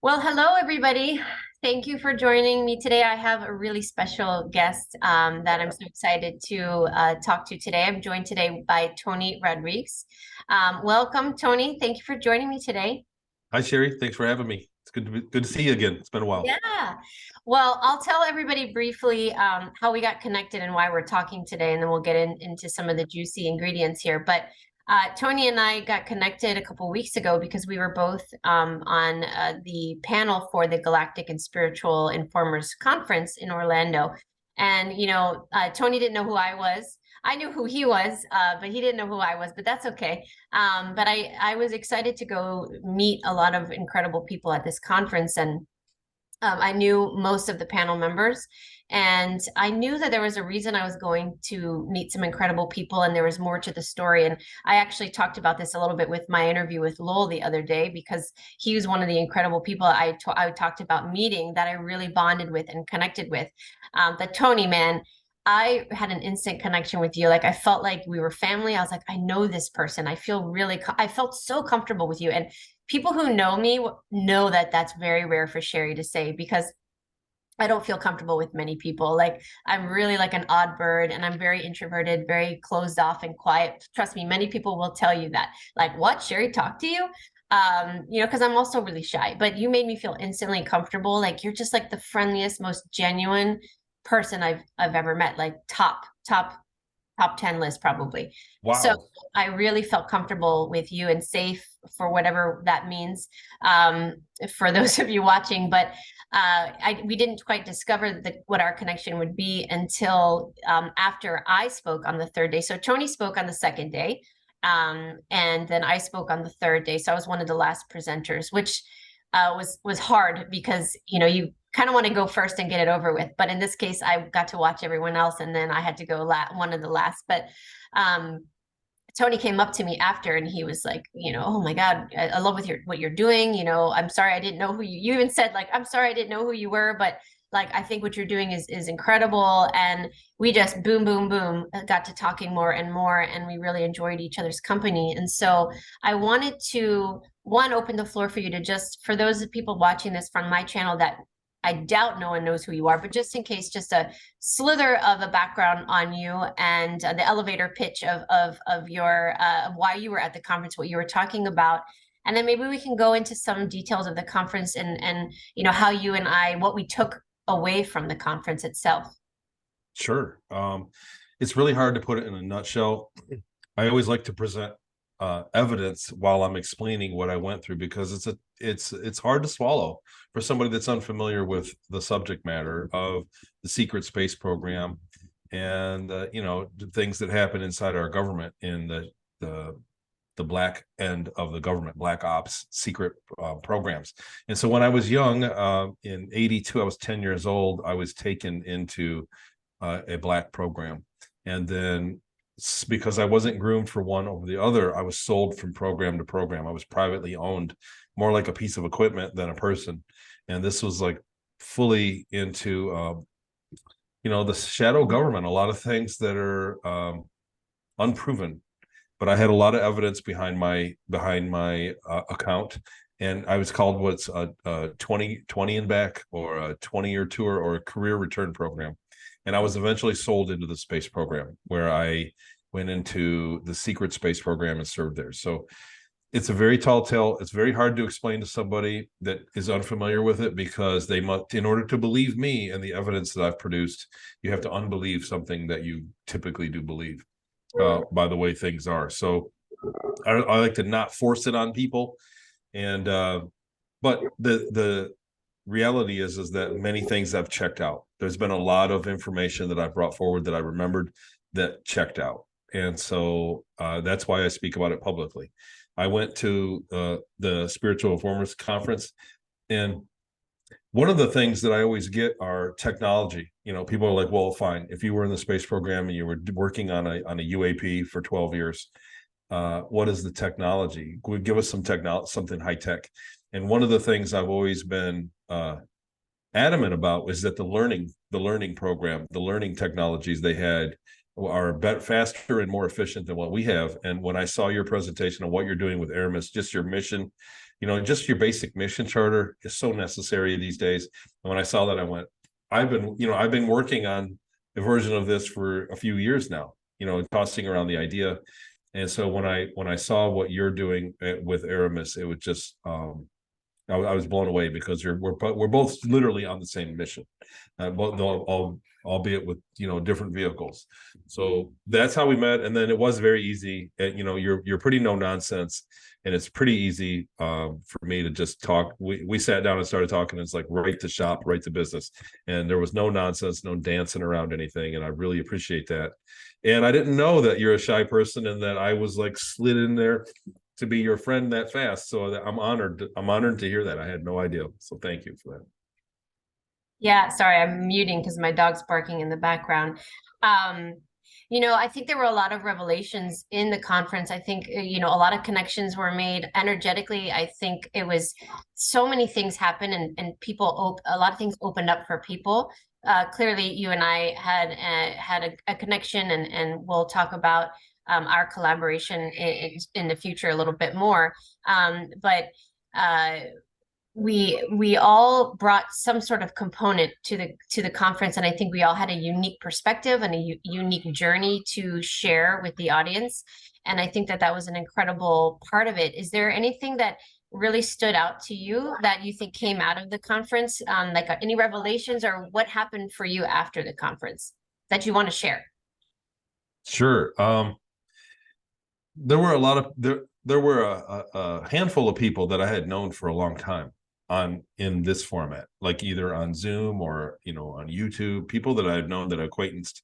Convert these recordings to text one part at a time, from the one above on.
Well, hello, everybody. Thank you for joining me today. I have a really special guest that I'm so excited to talk to today. I'm joined today by Tony Rodrigues. Welcome, Tony. Thank you for joining me today. Hi, Sherri. Thanks for having me. It's good to see you again. It's been a while. Yeah. Well, I'll tell everybody briefly how we got connected and why we're talking today, and then we'll get into some of the juicy ingredients here. But Tony and I got connected a couple weeks ago because we were both on the panel for the Galactic and Spiritual Informers Conference in Orlando. And, Tony didn't know who I was. I knew who he was, but he didn't know who I was, but that's okay. But I was excited to go meet a lot of incredible people at this conference. And I knew most of the panel members, and I knew that there was a reason I was going to meet some incredible people, and there was more to the story. And I actually talked about this a little bit with my interview with Lowell the other day, because he was one of the incredible people I talked about meeting that I really bonded with and connected with. But Tony, man, I had an instant connection with you. Like, I felt like we were family. I was like, I know this person. I felt so comfortable with you. And people who know me know that that's very rare for Sherri to say, because I don't feel comfortable with many people. Like, I'm really like an odd bird, and I'm very introverted, very closed off and quiet. Trust me, many people will tell you that. Like, what, Sherri talk to you? Because I'm also really shy, but you made me feel instantly comfortable. Like, you're just like the friendliest, most genuine person I've ever met. Like, top 10 list probably. So Wow. I really felt comfortable with you and safe, for whatever that means, for those of you watching. But we didn't quite discover what our connection would be until after I spoke on the third day. So Tony spoke on the second day, and then I spoke on the third day. So I was one of the last presenters, which was hard, because you kind of want to go first and get it over with. But in this case, I got to watch everyone else, and then I had to go one of the last. But Tony came up to me after, and he was like, oh my God, I love what you're doing. I'm sorry I didn't know who you even said, like, I'm sorry I didn't know who you were, but like, I think what you're doing is incredible. And we just boom, boom, boom, got to talking more and more, and we really enjoyed each other's company. And so I wanted to, one, open the floor for you to, just for those people watching this from my channel that I doubt no one knows who you are, but just in case, just a slither of a background on you, and the elevator pitch of your of why you were at the conference, what you were talking about, and then maybe we can go into some details of the conference, and how you and I, what we took away from the conference itself. Sure. It's really hard to put it in a nutshell. I always like to present evidence while I'm explaining what I went through, because it's hard to swallow for somebody that's unfamiliar with the subject matter of the secret space program, and the things that happen inside our government, in the black end of the government, black ops, secret programs. And so when I was young, in '82, I was 10 years old. I was taken into a black program, and then, because I wasn't groomed for one over the other, I was sold from program to program. I was privately owned, more like a piece of equipment than a person. And this was like fully into, the shadow government, a lot of things that are unproven. But I had a lot of evidence behind my account, and I was called what's a 20 and back, or a 20-year tour, or a career return program. And I was eventually sold into the space program, where I went into the secret space program and served there. So it's a very tall tale. It's very hard to explain to somebody that is unfamiliar with it, because they must, in order to believe me and the evidence that I've produced, you have to unbelieve something that you typically do believe, by the way things are. So I like to not force it on people. And but the reality is that many things I've checked out. There's been a lot of information that I brought forward that I remembered that checked out. And so that's why I speak about it publicly. I went to the Spiritual Informers Conference, and one of the things that I always get are technology. People are like, well, fine, if you were in the space program and you were working on a UAP for 12 years, what is the technology? Give us something high tech. And one of the things I've always been adamant about was that the learning program, the learning technologies they had are bet faster and more efficient than what we have. And when I saw your presentation on what you're doing with Aramis, just your mission, just your basic mission charter is so necessary these days. And when I saw that, I went, I've been working on a version of this for a few years now, tossing around the idea. And so when I saw what you're doing with Aramis, it was just I was blown away, because we're both literally on the same mission, albeit with different vehicles. So that's how we met, and then it was very easy. You're pretty no nonsense, and it's pretty easy for me to just talk. We sat down and started talking, and it's like right to shop, right to business, and there was no nonsense, no dancing around anything, and I really appreciate that. And I didn't know that you're a shy person, and that I was like slid in there to be your friend that fast. So I'm honored to hear that. I had no idea. So thank you for that. Yeah, sorry, I'm muting because my dog's barking in the background. I think there were a lot of revelations in the conference. I think, a lot of connections were made energetically. I think it was so many things happened, and a lot of things opened up for people. Clearly, you and I had a connection, and we'll talk about our collaboration in the future a little bit more. But we all brought some sort of component to the conference, and I think we all had a unique perspective and a unique journey to share with the audience. And I think that was an incredible part of it. Is there anything that really stood out to you that you think came out of the conference, like any revelations, or what happened for you after the conference that you want to share? Sure. There were there were a handful of people that I had known for a long time in this format, like either on Zoom or on YouTube, people that I had known, that I acquaintanced,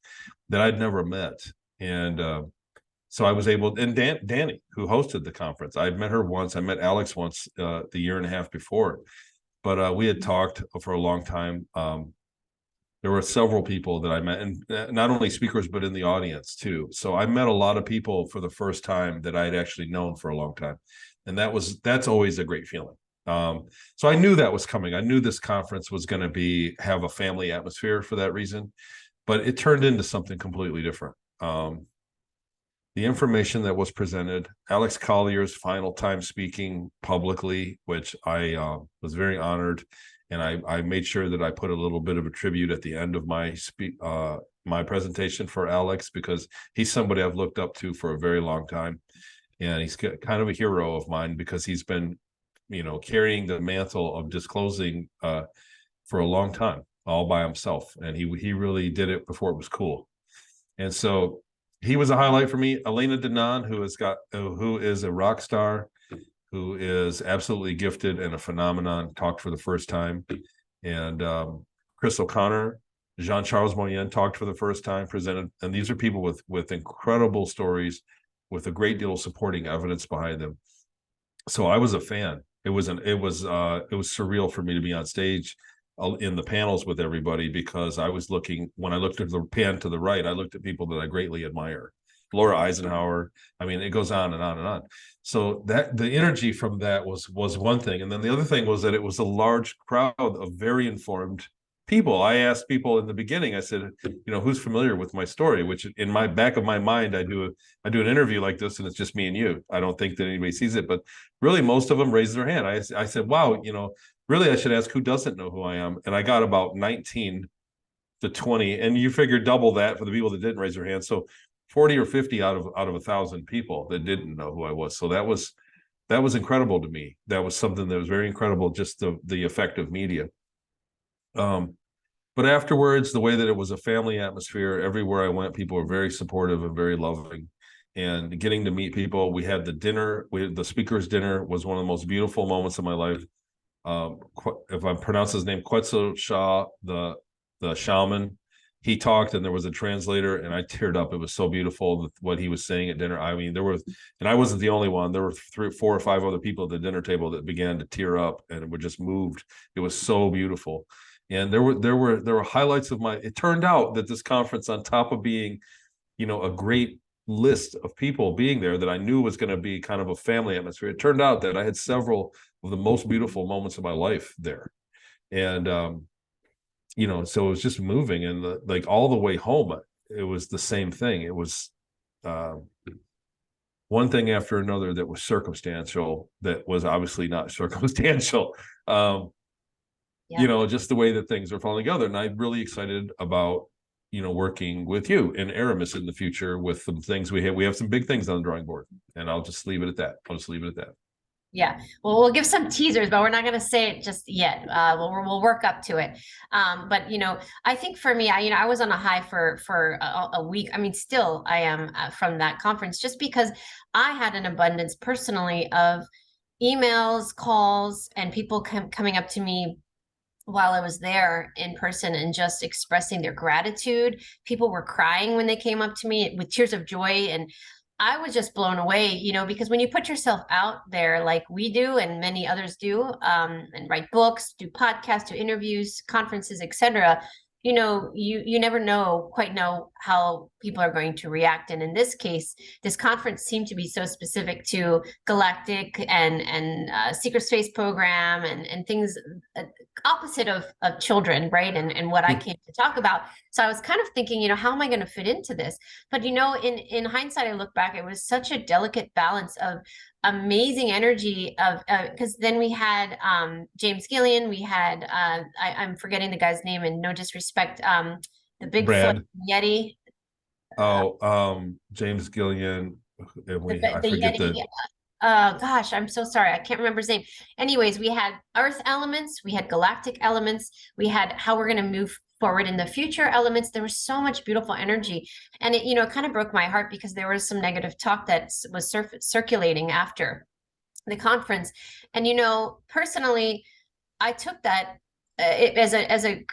that I'd never met. And so I was able, and Danny, who hosted the conference, I'd met her once. I met Alex once the year and a half before, but we had talked for a long time. There were several people that I met, and not only speakers, but in the audience too. So I met a lot of people for the first time that I had actually known for a long time. And that's always a great feeling. So I knew that was coming. I knew this conference was going to have a family atmosphere for that reason, but it turned into something completely different. The information that was presented, Alex Collier's final time speaking publicly, which I was very honored. And I made sure that I put a little bit of a tribute at the end of my my presentation for Alex, because he's somebody I've looked up to for a very long time. And he's kind of a hero of mine, because he's been, carrying the mantle of disclosing for a long time, all by himself. And he really did it before it was cool. And so he was a highlight for me. Elena Denon, who is a rock star, who is absolutely gifted and a phenomenon, talked for the first time. And Chris O'Connor, Jean-Charles Moyen talked for the first time, presented. And these are people with incredible stories, with a great deal of supporting evidence behind them. So I was a fan. It was surreal for me to be on stage in the panels with everybody, because when I looked at the pan to the right, I looked at people that I greatly admire. Laura Eisenhower. I mean, it goes on and on and on. So that the energy from that was one thing. And then the other thing was that it was a large crowd of very informed people. I asked people in the beginning, I said, who's familiar with my story? Which in my back of my mind, I do an interview like this, and it's just me and you. I don't think that anybody sees it, but really most of them raised their hand. I said, wow, really I should ask who doesn't know who I am. And I got about 19 to 20, and you figure double that for the people that didn't raise their hand. So 40 or 50 out of 1,000 people that didn't know who I was. So that was incredible to me. That was something that was very incredible, just the effect of media. But afterwards, the way that it was a family atmosphere, everywhere I went, people were very supportive and very loving. And getting to meet people, we had the dinner. The speaker's dinner was one of the most beautiful moments of my life. If I pronounce his name, Quetzal Shah, the shaman, he talked, and there was a translator, and I teared up. It was so beautiful what he was saying at dinner. I mean, and I wasn't the only one. There were 3, 4, or 5 other people at the dinner table that began to tear up and were just moved. It was so beautiful. And there were highlights of it turned out that this conference, on top of being, a great list of people being there that I knew was going to be kind of a family atmosphere, it turned out that I had several of the most beautiful moments of my life there. And so it was just moving. And like all the way home, it was the same thing. It was one thing after another that was circumstantial, that was obviously not circumstantial. Just the way that things are falling together. And I'm really excited about, working with you and Aramis in the future with some things we have some big things on the drawing board, and I'll just leave it at that. Yeah, well, we'll give some teasers, but we're not going to say it just yet. We'll work up to it. But I think for me, I was on a high for a week. I mean, still I am from that conference, just because I had an abundance personally of emails, calls, and people coming up to me while I was there in person and just expressing their gratitude. People were crying when they came up to me with tears of joy, and I was just blown away, because when you put yourself out there like we do and many others do, and write books, do podcasts, do interviews, conferences, etc., you never quite know how people are going to react. And in this case, this conference seemed to be so specific to Galactic and secret space program and things opposite of children, right? And what I came to talk about. So I was kind of thinking, how am I going to fit into this? But in hindsight, I look back, it was such a delicate balance of amazing energy of because then we had James Gillian, we had I'm forgetting the guy's name, and no disrespect, the Bigfoot Yeti. James Gillian, and I forget Yeti. Gosh, I'm so sorry. I can't remember his name. Anyways, we had Earth elements, we had galactic elements, we had how we're going to move forward in the future elements. There was so much beautiful energy, and it kind of broke my heart because there was some negative talk that was circulating after the conference. And personally, I took that as a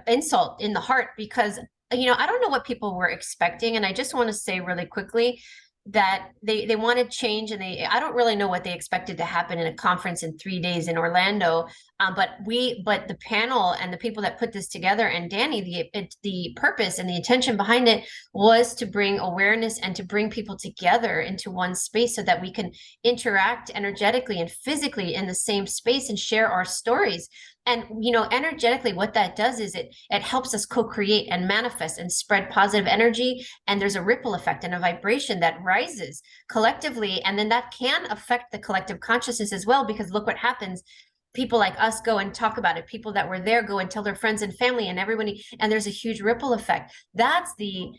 insult in the heart, because I don't know what people were expecting. And I just want to say really quickly that they wanted change, and I don't really know what they expected to happen in a conference in 3 days in Orlando. But the panel and the people that put this together, and Danny, the purpose and the intention behind it was to bring awareness and to bring people together into one space so that we can interact energetically and physically in the same space and share our stories. And energetically, what that does is it helps us co-create and manifest and spread positive energy. And there's a ripple effect and a vibration that rises collectively, and then that can affect the collective consciousness as well. Because look what happens. People like us go and talk about it. People that were there go and tell their friends and family and everybody, and there's a huge ripple effect. That's the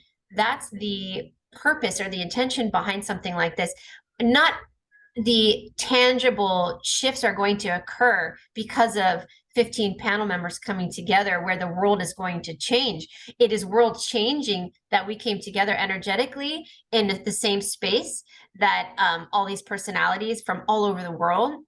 purpose or the intention behind something like this. Not the tangible shifts are going to occur because of 15 panel members coming together where the world is going to change. It is world changing that we came together energetically in the same space, that all these personalities from all over the world.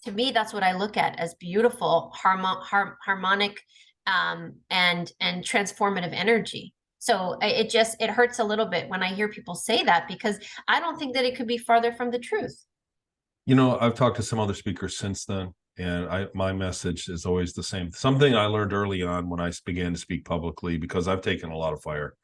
To me, that's what I look at as beautiful, harmonic, and transformative energy. So it hurts a little bit when I hear people say that, because I don't think that it could be farther from the truth. I've talked to some other speakers since then, and my message is always the same. Something I learned early on when I began to speak publicly, because I've taken a lot of fire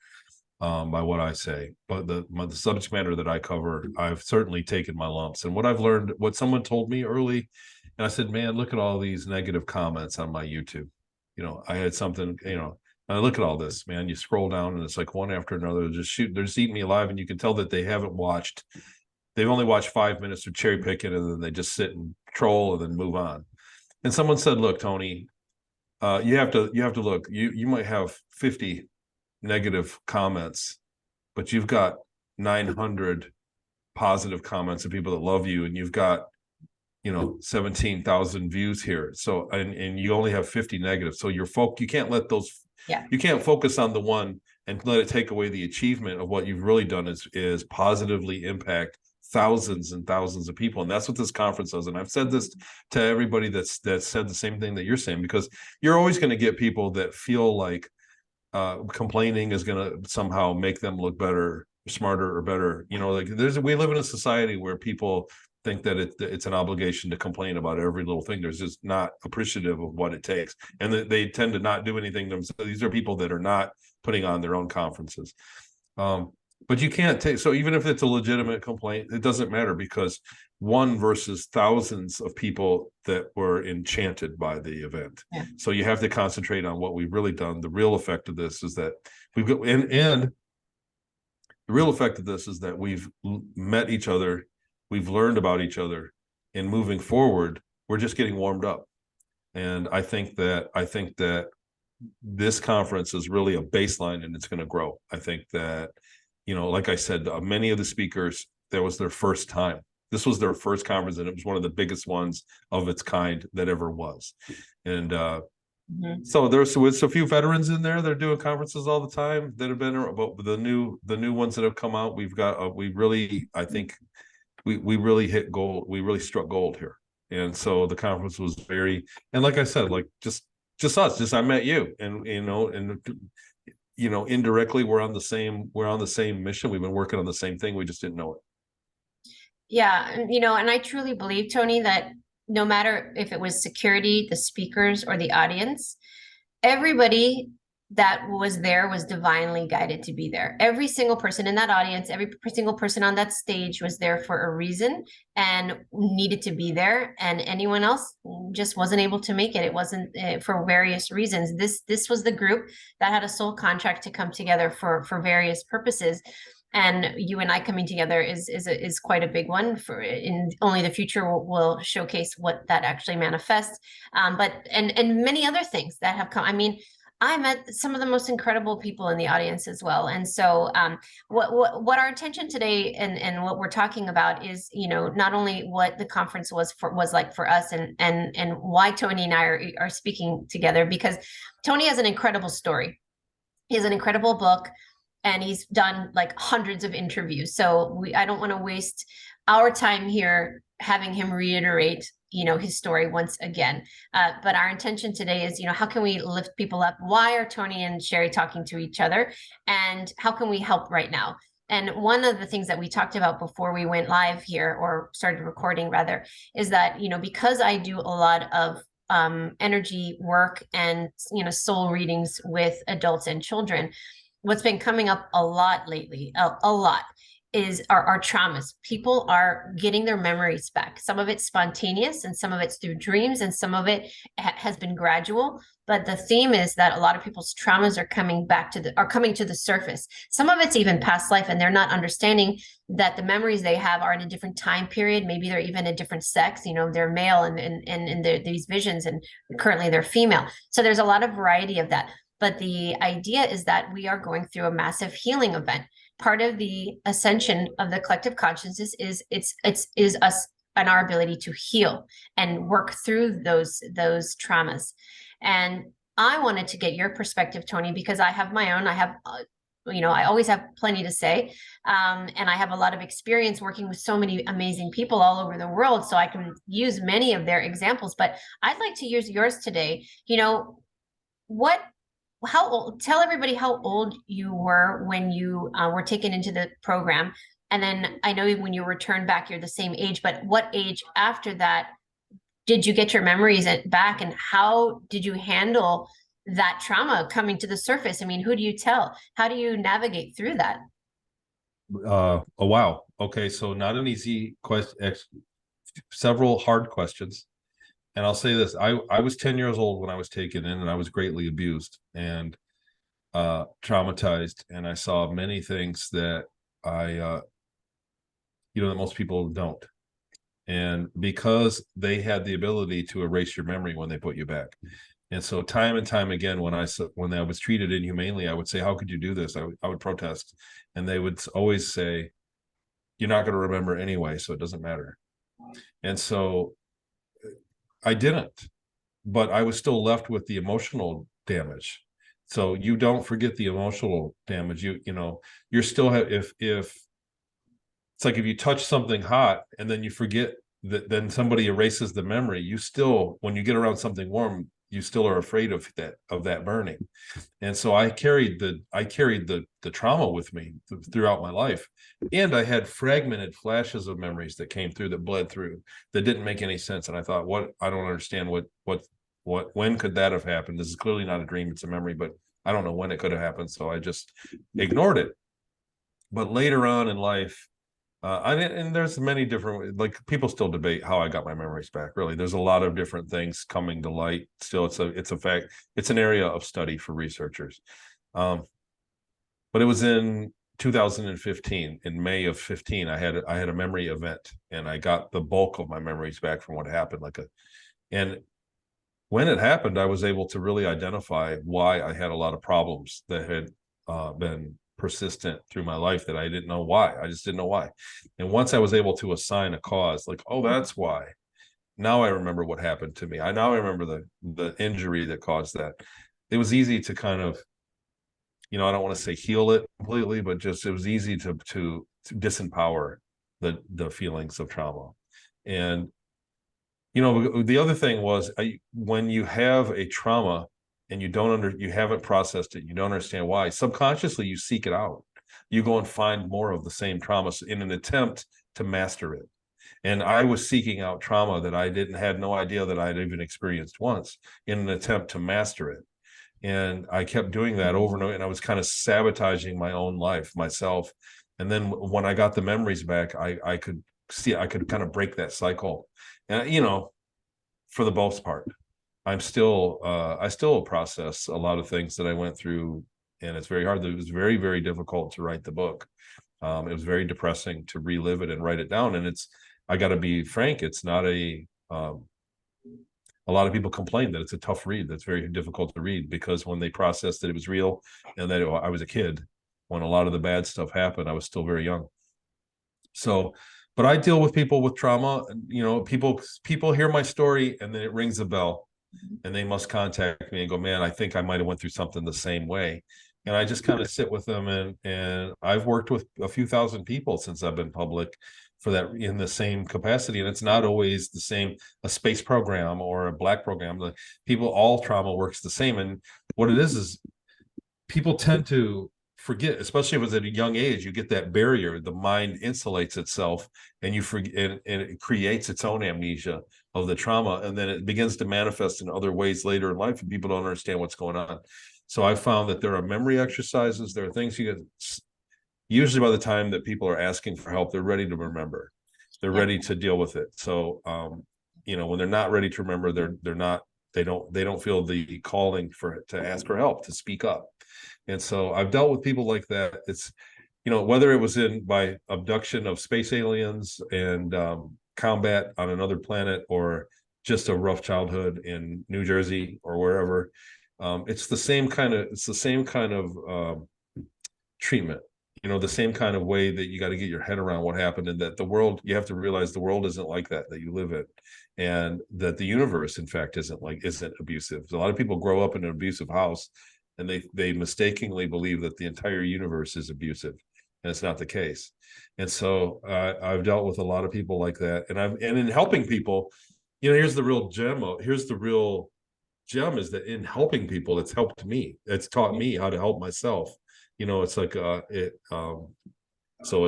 by what I say, but the subject matter that I cover, I've certainly taken my lumps. And what I've learned, what someone told me early, and I said, man, look at all these negative comments on my YouTube. I had something, I look at all this, man, you scroll down and it's like one after another, they're just eating me alive. And you can tell that they've only watched 5 minutes of cherry picking, and then they just sit and troll and then move on. And someone said, look, Tony, you have to look, you might have 50 negative comments, but you've got 900 positive comments of people that love you, and you've got 17,000 views here. So and you only have 50 negative. So you can't let those, you can't focus on the one and let it take away the achievement of what you've really done is positively impact thousands and thousands of people. And that's what this conference does. And I've said this to everybody that's said the same thing that you're saying, because you're always going to get people that feel like complaining is going to somehow make them look better, smarter, or better. We live in a society where people think that it's an obligation to complain about every little thing. There's just not appreciative of what it takes, and they tend to not do anything themselves. These are people that are not putting on their own conferences. But you can't take, so even if it's a legitimate complaint, it doesn't matter, because one versus thousands of people that were enchanted by the event. So you have to concentrate on what we've really done. The real effect of this is that we've got, and the real effect of this is that we've met each other, we've learned about each other, and moving forward, we're just getting warmed up. And I think that this conference is really a baseline, and it's going to grow. I think that, like I said, many of the speakers, that was their first time. This was their first conference, and it was one of the biggest ones of its kind that ever was. And so there's a few veterans in there that are doing conferences all the time that have been, but the new ones that have come out, we've got we really, I think we really hit gold. We really struck gold here. And so the conference was very, and like I said, like just us, I met you, and indirectly we're on the same mission. We've been working on the same thing. We just didn't know it. Yeah. And I truly believe, Tony, that no matter if it was security, the speakers, or the audience, everybody that was there was divinely guided to be there. Every single person in that audience, every single person on that stage was there for a reason and needed to be there. And anyone else just wasn't able to make it. It wasn't for various reasons. This was the group that had a soul contract to come together for various purposes. And you and I coming together is quite a big one. For in only the future will showcase what that actually manifests. But many other things that have come. I mean, I met some of the most incredible people in the audience as well. And so what our intention today and what we're talking about is, not only what the conference was like for us and why Tony and I are speaking together, because Tony has an incredible story. He has an incredible book, and he's done like hundreds of interviews. So I don't want to waste our time here having him reiterate his story once again. But our intention today is, how can we lift people up? Why are Tony and Sherri talking to each other? And how can we help right now? And one of the things that we talked about before we went live here, or started recording rather, is that, because I do a lot of energy work and, soul readings with adults and children, what's been coming up a lot lately, a lot, is our traumas. People are getting their memories back. Some of it's spontaneous, and some of it's through dreams, and some of it has been gradual. But the theme is that a lot of people's traumas are coming to the surface. Some of it's even past life, and they're not understanding that the memories they have are in a different time period. Maybe they're even a different sex. They're male and these visions, and currently they're female. So there's a lot of variety of that. But the idea is that we are going through a massive healing event. Part of the ascension of the collective consciousness is us and our ability to heal and work through those traumas. And I wanted to get your perspective, Tony, because I have my own. I have, I always have plenty to say, and I have a lot of experience working with so many amazing people all over the world, so I can use many of their examples. But I'd like to use yours today. Tell everybody how old you were when you were taken into the program. And then I know when you returned back, you're the same age, but what age after that did you get your memories back, and how did you handle that trauma coming to the surface? I mean, who do you tell? How do you navigate through that? Oh, wow. Okay. So not an easy question, several hard questions. And I'll say this, I was 10 years old when I was taken in, and I was greatly abused and traumatized. And I saw many things that that most people don't. And because they had the ability to erase your memory when they put you back. And so time and time again, when I was treated inhumanely, I would say, how could you do this? I would protest. And they would always say, you're not going to remember anyway, so it doesn't matter. And so I didn't, but I was still left with the emotional damage. So you don't forget the emotional damage. You're still if it's like if you touch something hot and then you forget that, then somebody erases the memory. You still, when you get around something warm, you still are afraid of that burning. And so I carried the trauma with me throughout my life. And I had fragmented flashes of memories that came through, that bled through, that didn't make any sense. And I thought, I don't understand when could that have happened? This is clearly not a dream, it's a memory, but I don't know when it could have happened. So I just ignored it. But later on in life, and there's many different, like, people still debate how I got my memories back. Really, there's a lot of different things coming to light. Still, it's a fact. It's an area of study for researchers. But it was in 2015, in May of 15, I had a memory event, and I got the bulk of my memories back from what happened. And when it happened, I was able to really identify why I had a lot of problems that had been persistent through my life that I didn't know why. I just didn't know why. And once I was able to assign a cause, like, oh, that's why. Now I remember what happened to me. I remember the injury that caused that. It was easy to kind of, I don't want to say heal it completely, but just it was easy to disempower the feelings of trauma. And the other thing was, when you have a trauma and you haven't processed it, you don't understand why, subconsciously you seek it out. You go and find more of the same trauma in an attempt to master it. And I was seeking out trauma that I had no idea that I'd even experienced once, in an attempt to master it. And I kept doing that over and over, and I was kind of sabotaging my own life, myself. And then when I got the memories back, I could kind of break that cycle. And, for the most part, I still process a lot of things that I went through, and it's very hard. It was very, very difficult to write the book. It was very depressing to relive it and write it down. And I got to be frank, it's not a lot of people complain that it's a tough read, that's very difficult to read, because when they processed that it was real and that I was a kid, when a lot of the bad stuff happened, I was still very young. So, but I deal with people with trauma. People hear my story and then it rings a bell, and they must contact me and go, man, I think I might have went through something the same way. And I just kind of sit with them, and I've worked with a few thousand people since I've been public for that, in the same capacity. And it's not always the same, a space program or a Black program. All trauma works the same. And what it is people tend to forget, especially if it's at a young age, you get that barrier, the mind insulates itself, and you forget, and it creates its own amnesia of the trauma. And then it begins to manifest in other ways later in life, and people don't understand what's going on. So I found that there are memory exercises. There are things you can, usually by the time that people are asking for help, they're ready to remember. They're ready to deal with it. So, when they're not ready to remember, they don't feel the calling to ask for help, to speak up. And so I've dealt with people like that. It's, whether it was by abduction of space aliens and combat on another planet, or just a rough childhood in New Jersey or wherever, it's the same kind of treatment. The same kind of way that you got to get your head around what happened, and that the world, you have to realize the world isn't like that you live in, and that the universe, in fact, isn't abusive. A lot of people grow up in an abusive house, and they mistakenly believe that the entire universe is abusive, and it's not the case. And so I've dealt with a lot of people like that, and in helping people, here's the real gem is that in helping people, it's helped me. It's taught me how to help myself. It's like so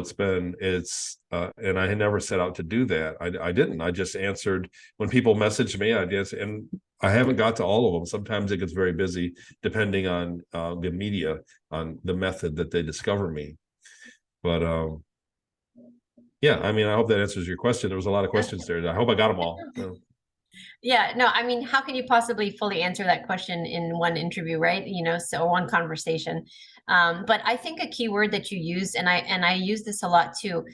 and I had never set out to do that. I didn't. I just answered when people messaged me. I did, and I haven't got to all of them. Sometimes it gets very busy, depending on the media, on the method that they discover me. But yeah, I hope that answers your question. There was a lot of questions there. I hope I got them all. Yeah, no, how can you possibly fully answer that question in one interview, right? So one conversation. But I think a key word that you used, and I use this a lot too,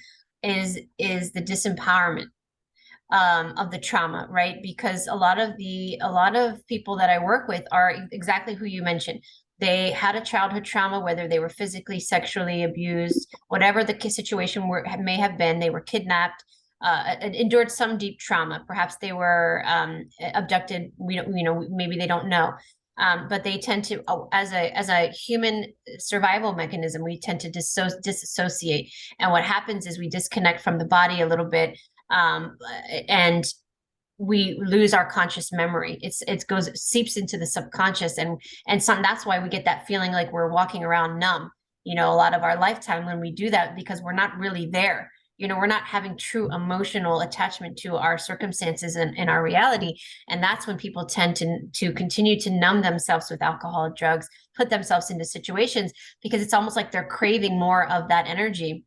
is the disempowerment of the trauma, right? Because a lot of people that I work with are exactly who you mentioned. They had a childhood trauma, whether they were physically, sexually abused, whatever the situation may have been. They were kidnapped, endured some deep trauma. Perhaps they were abducted. Maybe they don't know. But they tend to, as a human survival mechanism, we tend to disassociate. And what happens is we disconnect from the body a little bit, and we lose our conscious memory. It seeps into the subconscious, and that's why we get that feeling like we're walking around numb, a lot of our lifetime when we do that, because we're not really there. We're not having true emotional attachment to our circumstances and our reality. And that's when people tend to continue to numb themselves with alcohol, drugs, put themselves into situations, because it's almost like they're craving more of that energy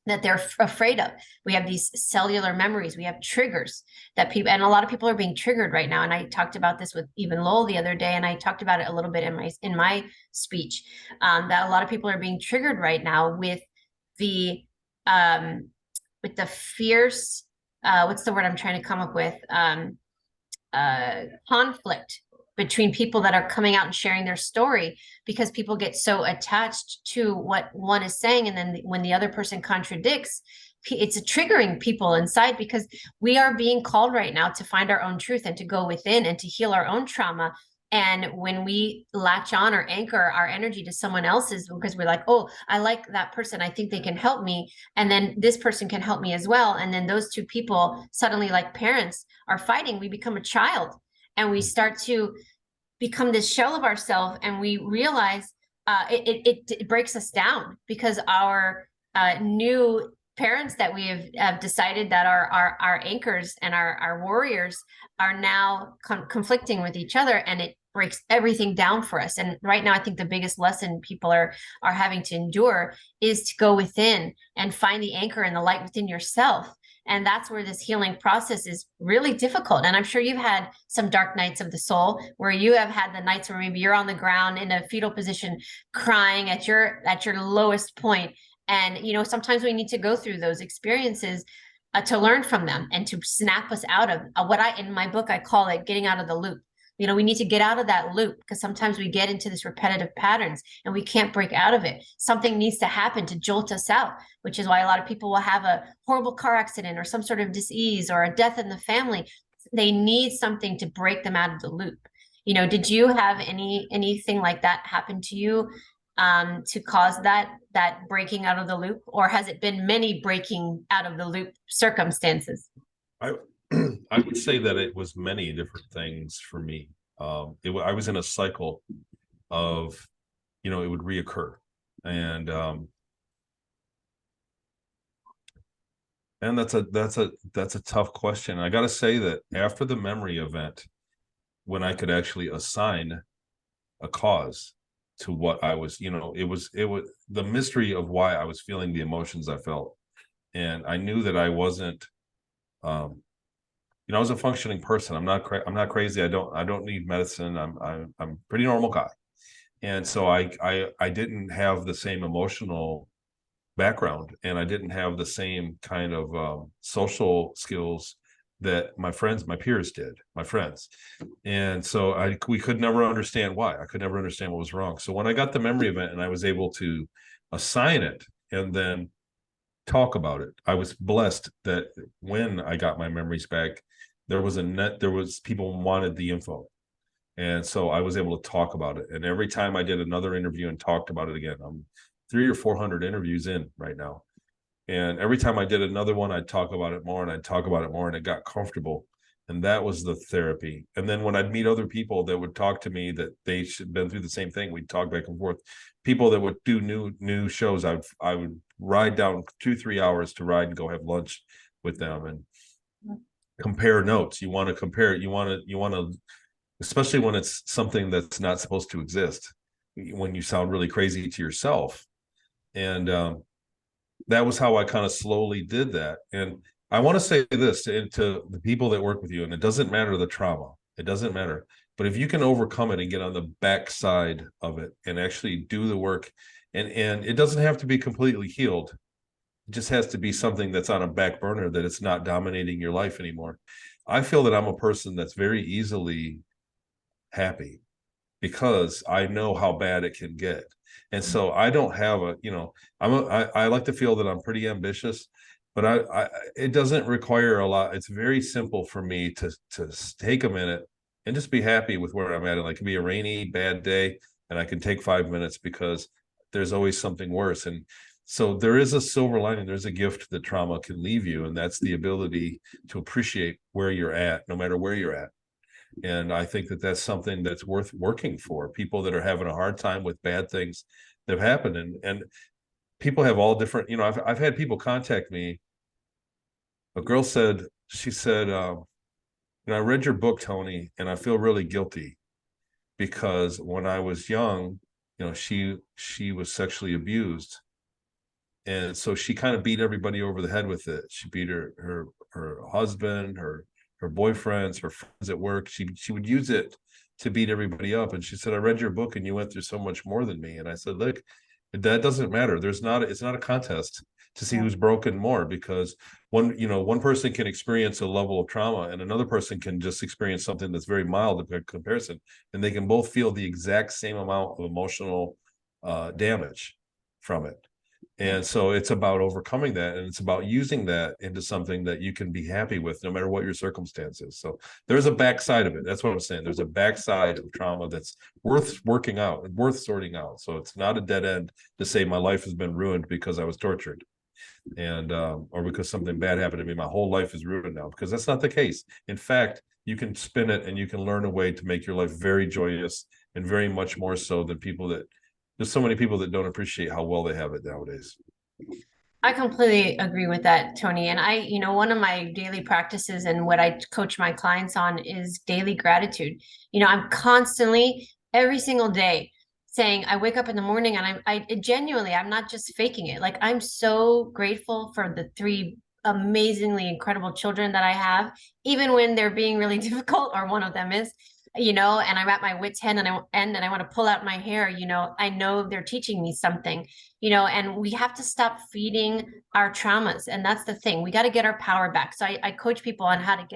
that they're afraid of. We have these cellular memories. We have triggers that and a lot of people are being triggered right now. And I talked about this with even Lowell the other day, and I talked about it a little bit in my speech, that a lot of people are being triggered right now with the with the fierce what's the word I'm trying to come up with, conflict between people that are coming out and sharing their story, because people get so attached to what one is saying, and then when the other person contradicts, it's triggering people inside, because we are being called right now to find our own truth and to go within and to heal our own trauma. And when we latch on or anchor our energy to someone else's because we're like, oh, I like that person, I think they can help me, and then this person can help me as well, and then those two people suddenly, like parents, are fighting, we become a child, and we start to become this shell of ourselves, and we realize it breaks us down, because our new parents that we have decided that are our anchors and our warriors are now conflicting with each other, and it breaks everything down for us. And right now, I think the biggest lesson people are having to endure is to go within and find the anchor and the light within yourself. And that's where this healing process is really difficult. And I'm sure you've had some dark nights of the soul where you have had the nights where maybe you're on the ground in a fetal position crying at your lowest point. And, you know, sometimes we need to go through those experiences to learn from them and to snap us out of what in my book, I call it getting out of the loop. You know, we need to get out of that loop, because sometimes we get into this repetitive patterns and we can't break out of it. Something needs to happen to jolt us out, which is why a lot of people will have a horrible car accident or some sort of disease or a death in the family. They need something to break them out of the loop. You know, did you have anything like that happen to you to cause that breaking out of the loop, or has it been many breaking out of the loop circumstances? I would say that it was many different things for me. I was in a cycle of, you know, it would reoccur, and that's a tough question. I got to say that after the memory event, when I could actually assign a cause to what I was, you know, it was the mystery of why I was feeling the emotions I felt, and I knew that I wasn't. You know, I was a functioning person. I'm not crazy. I don't need medicine. I'm a pretty normal guy. And so I didn't have the same emotional background, and I didn't have the same kind of social skills that my peers did, my friends. And so we could never understand why. I could never understand what was wrong. So when I got the memory event and I was able to assign it and then talk about it, I was blessed that when I got my memories back, there was people wanted the info. And so I was able to talk about it. And every time I did another interview and talked about it again, I'm 300 or 400 interviews in right now. And every time I did another one, I'd talk about it more and I'd talk about it more, and it got comfortable. And that was the therapy. And then when I'd meet other people that would talk to me that they should been through the same thing, we'd talk back and forth. People that would do new shows, I would ride down 2-3 hours to ride and go have lunch with them and compare notes. You want to compare, you want to, especially when it's something that's not supposed to exist, when you sound really crazy to yourself. And that was how I kind of slowly did that. And I want to say this to the people that work with you, and it doesn't matter the trauma, it doesn't matter. But if you can overcome it and get on the backside of it and actually do the work, and it doesn't have to be completely healed. It just has to be something that's on a back burner, that it's not dominating your life anymore. I feel that I'm a person that's very easily happy because I know how bad it can get. And so I don't have a, you know, I like to feel that I'm pretty ambitious, but it doesn't require a lot. It's very simple for me to take a minute and just be happy with where I'm at. And it can be a rainy, bad day, and I can take 5 minutes because there's always something worse. And so there is a silver lining. There's a gift that trauma can leave you, and that's the ability to appreciate where you're at, no matter where you're at. And I think that that's something that's worth working for. People that are having a hard time with bad things that have happened, and people have all different. You know, I've had people contact me. A girl said, she said, you know, I read your book, Tony, and I feel really guilty because when I was young, you know, she was sexually abused. And so she kind of beat everybody over the head with it. She beat her husband, her boyfriends, her friends at work. She would use it to beat everybody up. And she said, I read your book and you went through so much more than me. And I said, look, That doesn't matter. It's not a contest to see who's broken more, because one person can experience a level of trauma and another person can just experience something that's very mild in comparison, and they can both feel the exact same amount of emotional damage from it. And so it's about overcoming that, and it's about using that into something that you can be happy with no matter what your circumstances. So there's a backside of it. That's what I'm saying. There's a backside of trauma that's worth working out and worth sorting out. So it's not a dead end to say my life has been ruined because I was tortured, and or because something bad happened to me. My whole life is ruined now, because that's not the case. In fact, you can spin it and you can learn a way to make your life very joyous, and very much more so than there's so many people that don't appreciate how well they have it nowadays. I completely agree with that, Tony. And one of my daily practices and what I coach my clients on is daily gratitude. I'm constantly, every single day, saying, I wake up in the morning and I genuinely, I'm not just faking it. Like, I'm so grateful for the 3 amazingly incredible children that I have, even when they're being really difficult, or one of them is, and I'm at my wit's end and I want to pull out my hair, I know they're teaching me something, and we have to stop feeding our traumas. And that's the thing. We got to get our power back. So I coach people on how do you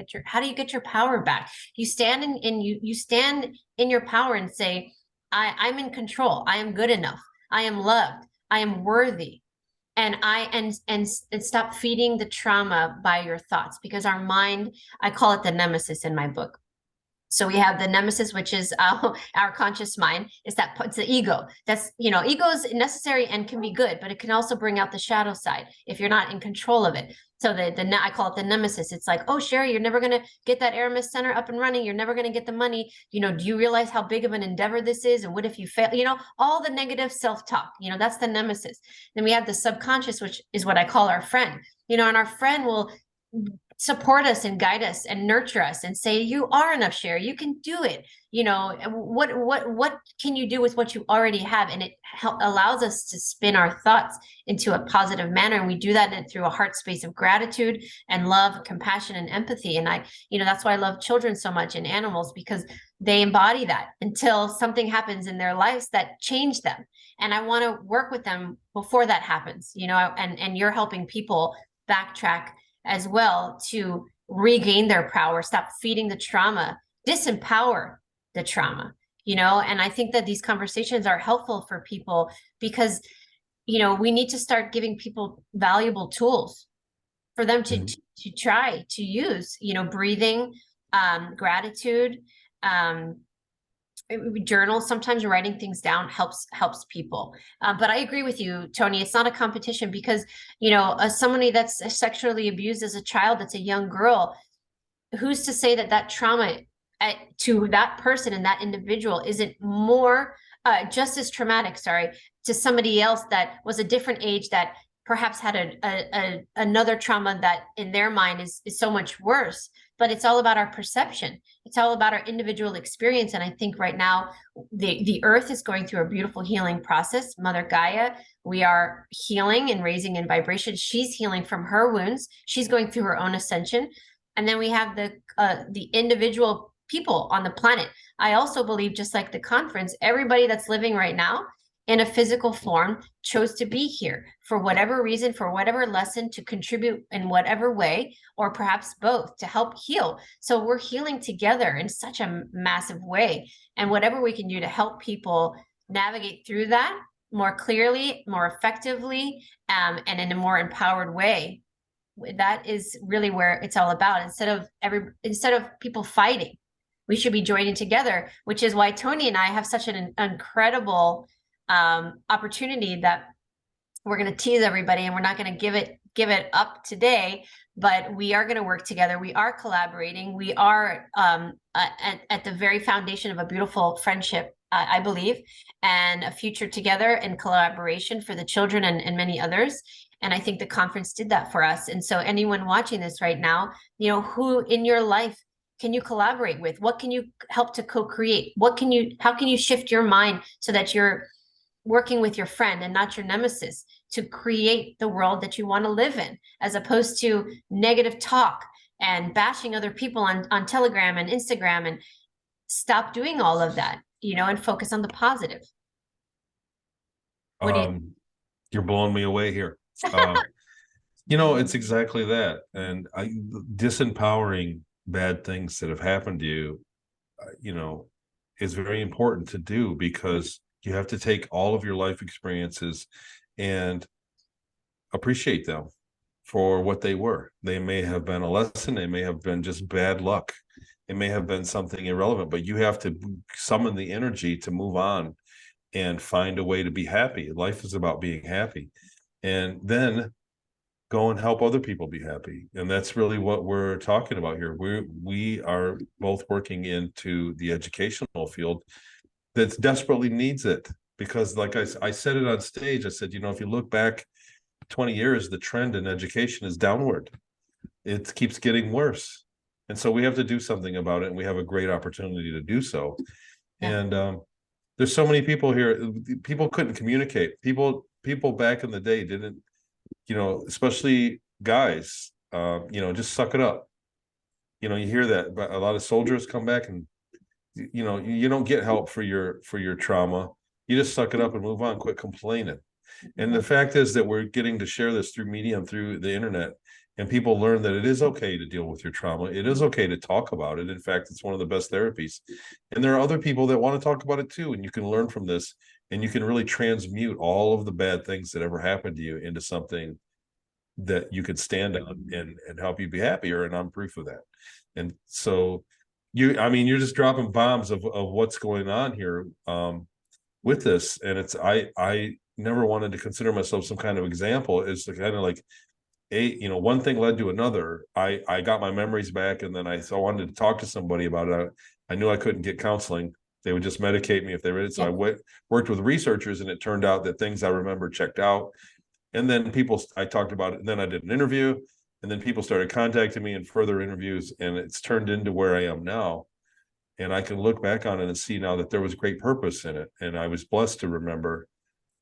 get your power back? You stand you stand in your power and say, I'm in control. I am good enough. I am loved. I am worthy. And stop feeding the trauma by your thoughts, because our mind, I call it the nemesis in my book. So we have the nemesis, which is our conscious mind. It's the ego. That's, ego is necessary and can be good, but it can also bring out the shadow side if you're not in control of it. So I call it the nemesis. It's like, oh, Sherri, you're never going to get that Aramis Center up and running. You're never going to get the money. Do you realize how big of an endeavor this is? And what if you fail? All the negative self-talk, that's the nemesis. Then we have the subconscious, which is what I call our friend, and our friend will support us and guide us and nurture us and say, you are enough, Sherri, you can do it. What can you do with what you already have? And it allows us to spin our thoughts into a positive manner. And we do that through a heart space of gratitude and love, compassion, and empathy. And that's why I love children so much, and animals, because they embody that until something happens in their lives that change them. And I want to work with them before that happens, and you're helping people backtrack as well to regain their power, stop feeding the trauma, disempower the trauma, and I think that these conversations are helpful for people, because, we need to start giving people valuable tools for them to try to use, breathing, gratitude, journal. Sometimes writing things down helps people. But I agree with you, Tony. It's not a competition, because, somebody that's sexually abused as a child, that's a young girl, who's to say that trauma to that person and that individual isn't more just as traumatic, to somebody else that was a different age, that perhaps had another trauma that in their mind is so much worse. But it's all about our perception. It's all about our individual experience. And I think right now, the earth is going through a beautiful healing process. Mother Gaia, we are healing and raising in vibration. She's healing from her wounds. She's going through her own ascension. And then we have the individual people on the planet. I also believe, just like the conference, everybody that's living right now in a physical form chose to be here for whatever reason, for whatever lesson, to contribute in whatever way, or perhaps both, to help heal. So we're healing together in such a massive way. And whatever we can do to help people navigate through that more clearly, more effectively, and in a more empowered way, that is really where it's all about. Instead of people fighting, we should be joining together, which is why Tony and I have such an incredible opportunity that we're going to tease everybody, and we're not going to give it up today, but we are going to work together. We are collaborating. We are at the very foundation of a beautiful friendship, I believe, and a future together in collaboration for the children and many others. And I think the conference did that for us. And so anyone watching this right now, who in your life can you collaborate with? What can you help to co-create? How can you shift your mind so that you're working with your friend and not your nemesis to create the world that you want to live in, as opposed to negative talk and bashing other people on Telegram and Instagram? And stop doing all of that, and focus on the positive. What do you You're blowing me away here. It's exactly that. And disempowering bad things that have happened to you, is very important to do, because you have to take all of your life experiences and appreciate them for what they were. They may have been a lesson, they may have been just bad luck, it may have been something irrelevant, but you have to summon the energy to move on and find a way to be happy. Life is about being happy, and then go and help other people be happy. And that's really what we're talking about here. We are both working into the educational field that desperately needs it, because like I said it on stage, I said, if you look back 20 years, the trend in education is downward. It keeps getting worse. And so we have to do something about it, and we have a great opportunity to do so. Yeah. And there's so many people here. People couldn't communicate. People back in the day didn't, especially guys, just suck it up. You hear that, but a lot of soldiers come back and, you don't get help for your trauma. You just suck it up and move on, quit complaining. And the fact is that we're getting to share this through media and through the internet, and people learn that it is okay to deal with your trauma. It is okay to talk about it. In fact, it's one of the best therapies. And there are other people that want to talk about it too, and you can learn from this, and you can really transmute all of the bad things that ever happened to you into something that you could stand on and help you be happier. And I'm proof of that. And so you're just dropping bombs of what's going on here with this. And I never wanted to consider myself some kind of example. It's kind of like one thing led to another. I got my memories back, and then I wanted to talk to somebody about it. I knew I couldn't get counseling. They would just medicate me if they read it. So I worked with researchers, and it turned out that things I remember checked out. And then I talked about it, and then I did an interview, and then people started contacting me in further interviews, and it's turned into where I am now. And I can look back on it and see now that there was great purpose in it, and I was blessed to remember.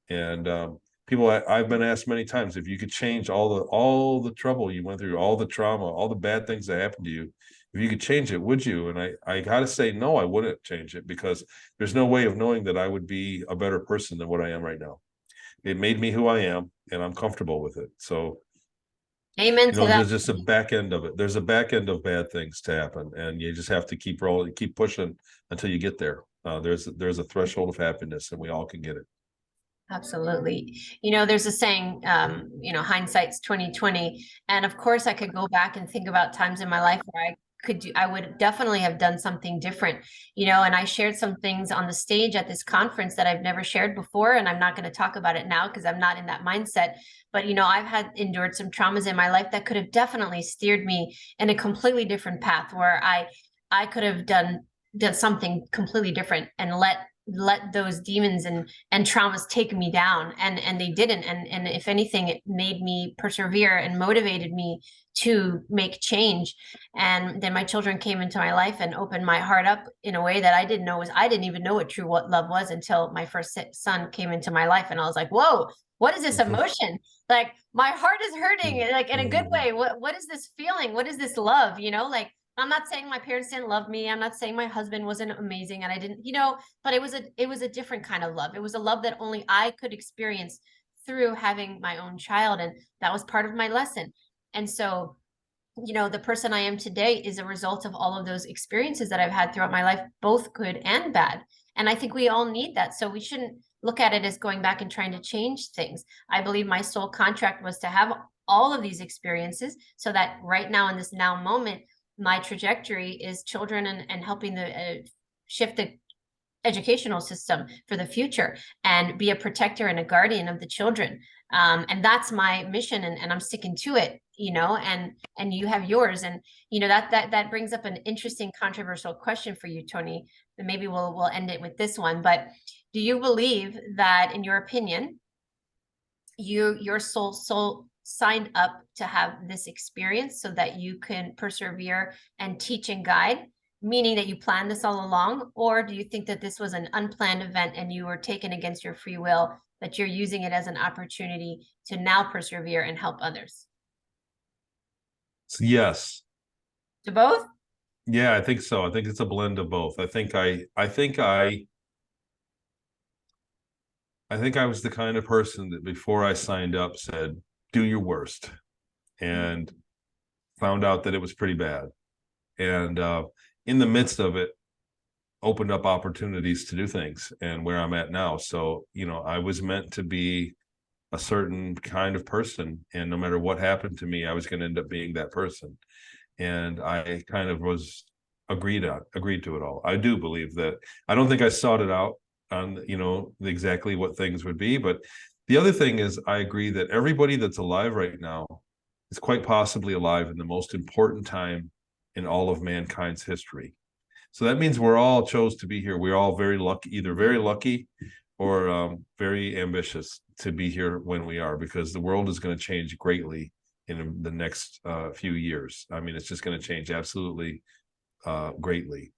And I've been asked many times, if you could change all the trouble you went through, all the trauma, all the bad things that happened to you, if you could change it, would you? And I got to say, no, I wouldn't change it, because there's no way of knowing that I would be a better person than what I am right now. It made me who I am, and I'm comfortable with it. So, amen to that. There's just a back end of it. There's a back end of bad things to happen, and you just have to keep rolling, keep pushing until you get there. There's a threshold of happiness, and we all can get it. Absolutely. There's a saying, hindsight's 2020. And of course I could go back and think about times in my life where I would definitely have done something different, and I shared some things on the stage at this conference that I've never shared before. And I'm not going to talk about it now because I'm not in that mindset. But, I've endured some traumas in my life that could have definitely steered me in a completely different path, where I could have done something completely different and let those demons and traumas take me down, and they didn't. And if anything, it made me persevere and motivated me to make change. And then my children came into my life and opened my heart up in a way that I didn't even know what true love was until my first son came into my life. And I was like, whoa, what is this emotion? Like, my heart is hurting, like, in a good way. What is this feeling? What is this love? Like, I'm not saying my parents didn't love me. I'm not saying my husband wasn't amazing and I didn't, but it was a different kind of love. It was a love that only I could experience through having my own child. And that was part of my lesson. And so, the person I am today is a result of all of those experiences that I've had throughout my life, both good and bad. And I think we all need that. So we shouldn't look at it as going back and trying to change things. I believe my soul contract was to have all of these experiences so that right now, in this now moment, my trajectory is children and helping shift the educational system for the future and be a protector and a guardian of the children. And that's my mission, and I'm sticking to it, and you have yours. And, that brings up an interesting controversial question for you, Tony. And maybe we'll end it with this one, but do you believe that, in your opinion, your soul signed up to have this experience so that you can persevere and teach and guide, meaning that you planned this all along? Or do you think that this was an unplanned event and you were taken against your free will, that you're using it as an opportunity to now persevere and help others? Yes. To both? Yeah, I think so. I think it's a blend of both. I think I I think I was the kind of person that before I signed up said, do your worst, and found out that it was pretty bad. And in the midst of it, opened up opportunities to do things and where I'm at now. So, I was meant to be a certain kind of person. And no matter what happened to me, I was going to end up being that person. And I kind of was agreed to it all. I do believe that. I don't think I sought it out on, exactly what things would be. But the other thing is, I agree that everybody that's alive right now is quite possibly alive in the most important time in all of mankind's history. So that means we're all chose to be here. We're all very lucky, either very lucky or very ambitious to be here when we are, because the world is going to change greatly in the next few years. I mean, it's just going to change absolutely greatly.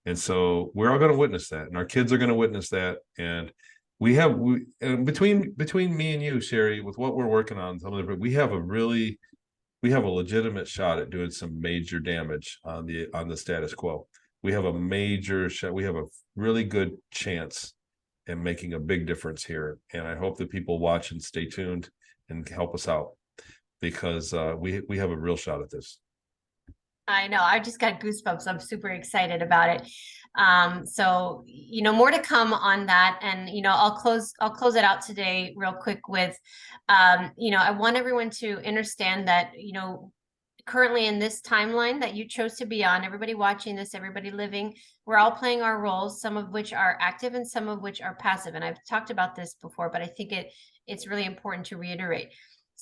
And so we're all going to witness that, and our kids are going to witness that. And between me and you, Sherri, with what we're working on, we have a legitimate shot at doing some major damage on the status quo. We have a major shot. We have a really good chance at making a big difference here. And I hope that people watch and stay tuned and help us out, because we have a real shot at this. I know. I just got goosebumps. I'm super excited about it. So, more to come on that. And, I'll close it out today real quick with, I want everyone to understand that, currently in this timeline that you chose to be on, everybody watching this, everybody living, we're all playing our roles, some of which are active and some of which are passive. And I've talked about this before, but I think it's really important to reiterate.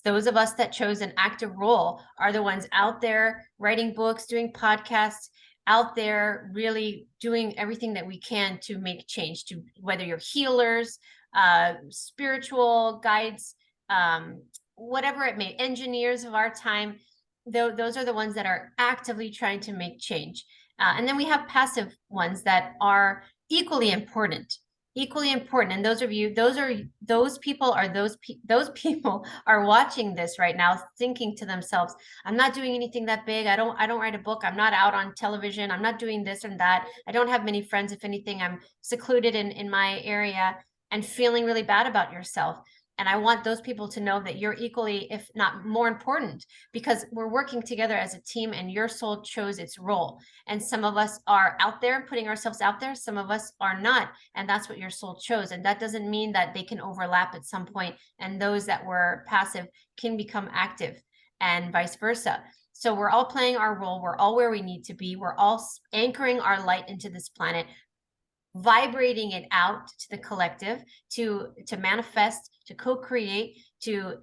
Those of us that chose an active role are the ones out there writing books, doing podcasts, out there really doing everything that we can to make change, to whether you're healers, spiritual guides, whatever it may, engineers of our time. Those are the ones that are actively trying to make change. And then we have passive ones that are equally important. And those people are watching this right now, thinking to themselves, I'm not doing anything that big. I don't write a book. I'm not out on television. I'm not doing this and that. I don't have many friends. If anything, I'm secluded in my area, and feeling really bad about yourself. And I want those people to know that you're equally, if not more important, because we're working together as a team, and your soul chose its role. And some of us are out there putting ourselves out there. Some of us are not. And that's what your soul chose. And that doesn't mean that they can overlap at some point, and those that were passive can become active, and vice versa. So we're all playing our role. We're all where we need to be. We're all anchoring our light into this planet, vibrating it out to the collective, to manifest, to co-create, to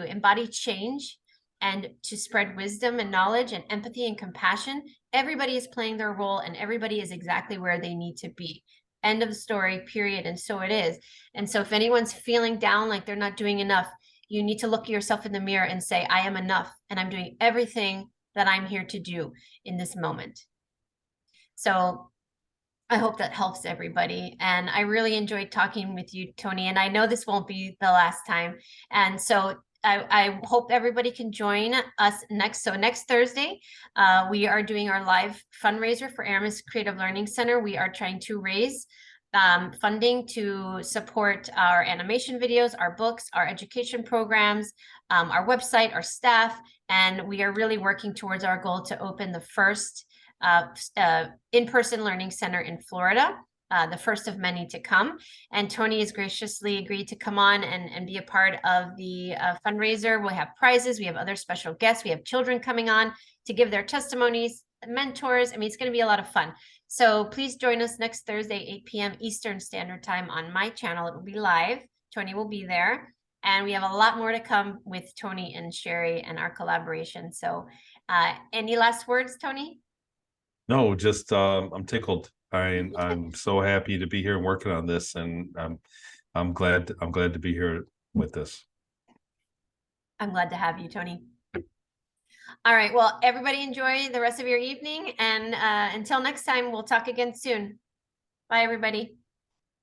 embody change, and to spread wisdom and knowledge and empathy and compassion. Everybody is playing their role, and everybody is exactly where they need to be. End of the story, period. And so it is. And so if anyone's feeling down, like they're not doing enough, you need to look at yourself in the mirror and say, I am enough, and I'm doing everything that I'm here to do in this moment. So I hope that helps everybody. And I really enjoyed talking with you, Tony. And I know this won't be the last time. And so I hope everybody can join us next. So next Thursday, we are doing our live fundraiser for Aramis Creative Learning Center. We are trying to raise funding to support our animation videos, our books, our education programs, our website, our staff. And we are really working towards our goal to open the first in-person learning center in Florida, the first of many to come. And Tony has graciously agreed to come on and be a part of the fundraiser. We'll have prizes. We have other special guests. We have children coming on to give their testimonies, mentors. I mean, it's going to be a lot of fun. So please join us next Thursday, 8 p.m. Eastern Standard Time on my channel. It will be live. Tony will be there. And we have a lot more to come with Tony and Sherri and our collaboration. So any last words, Tony? No, just I'm tickled. I'm so happy to be here and working on this, and I'm glad to be here with this. I'm glad to have you, Tony. All right. Well, everybody enjoy the rest of your evening, and until next time, we'll talk again soon. Bye, everybody.